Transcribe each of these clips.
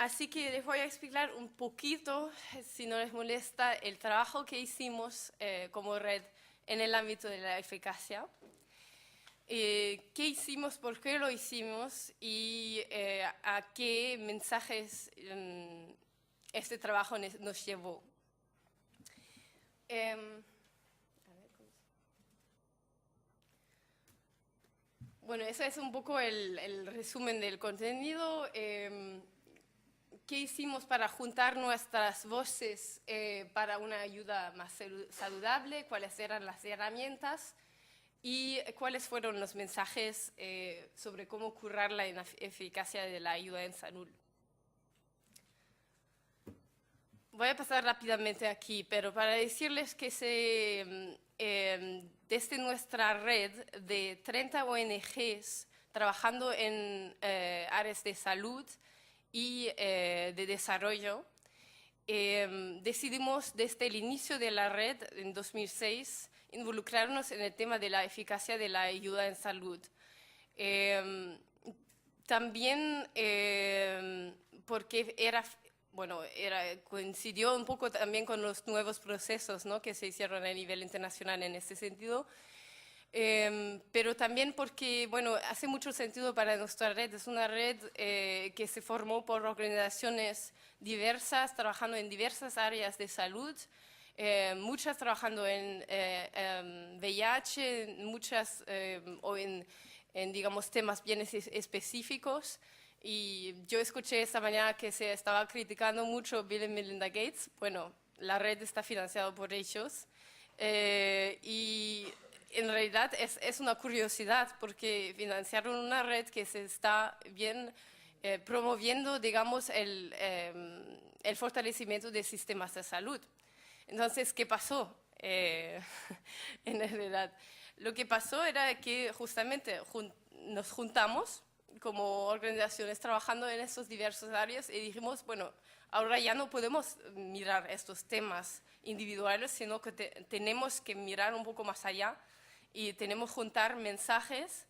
Así que les voy a explicar un poquito, si no les molesta, el trabajo que hicimos como red en el ámbito de la eficacia. ¿Qué hicimos? ¿Por qué lo hicimos? Y a qué mensajes este trabajo nos llevó. Bueno, ese es un poco el resumen del contenido. ¿Qué hicimos para juntar nuestras voces para una ayuda más saludable? ¿Cuáles eran las herramientas? ¿Y cuáles fueron los mensajes sobre cómo curar la eficacia de la ayuda en salud? Voy a pasar rápidamente aquí, pero para decirles que desde nuestra red de 30 ONGs trabajando en áreas de salud y de desarrollo, decidimos desde el inicio de la red en 2006 involucrarnos en el tema de la eficacia de la ayuda en salud. También porque coincidió un poco también con los nuevos procesos, ¿no?, que se hicieron a nivel internacional en este sentido. Pero también porque, bueno, hace mucho sentido para nuestra red. Es una red que se formó por organizaciones diversas, trabajando en diversas áreas de salud, muchas trabajando en VIH, muchas o en, digamos, temas bien específicos. Y yo escuché esta mañana que se estaba criticando mucho Bill y Melinda Gates. Bueno, la red está financiada por ellos. Y en realidad es una curiosidad porque financiaron una red que se está bien promoviendo, digamos, el fortalecimiento de sistemas de salud. Entonces, ¿qué pasó? En realidad, lo que pasó era que justamente nos juntamos como organizaciones trabajando en estos diversos áreas y dijimos, bueno, ahora ya no podemos mirar estos temas individuales, sino que tenemos que mirar un poco más allá y tenemos que juntar mensajes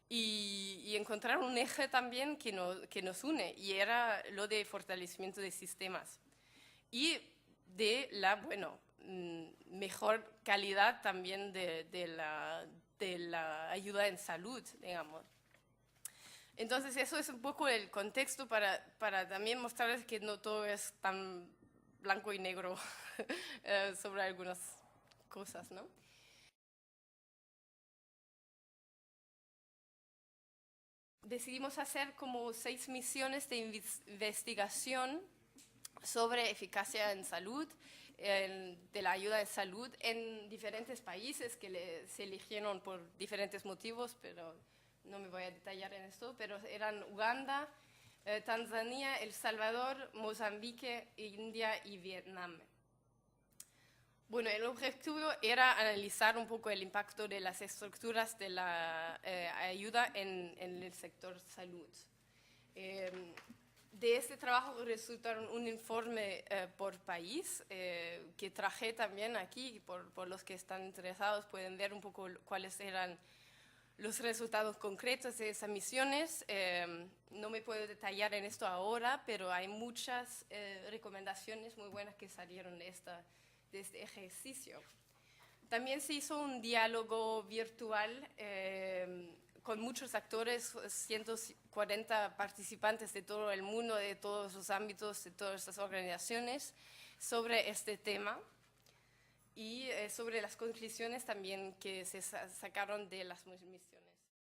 y encontrar un eje también que nos une, y era lo de fortalecimiento de sistemas y de la, bueno, mejor calidad también de la ayuda en salud, digamos. Entonces eso es un poco el contexto para también mostrarles que no todo es tan blanco y negro sobre algunas cosas, ¿no? Decidimos hacer como 6 misiones de investigación sobre eficacia en salud, de la ayuda en salud en diferentes países que se eligieron por diferentes motivos, pero no me voy a detallar en esto, pero eran Uganda, Tanzania, El Salvador, Mozambique, India y Vietnam. Bueno, el objetivo era analizar un poco el impacto de las estructuras de la ayuda en el sector salud. De este trabajo resultaron un informe por país que traje también aquí. Por los que están interesados pueden ver un poco cuáles eran los resultados concretos de esas misiones. No me puedo detallar en esto ahora, pero hay muchas recomendaciones muy buenas que salieron de este ejercicio. También se hizo un diálogo virtual con muchos actores, 140 participantes de todo el mundo, de todos los ámbitos, de todas estas organizaciones, sobre este tema y sobre las conclusiones también que se sacaron de las misiones.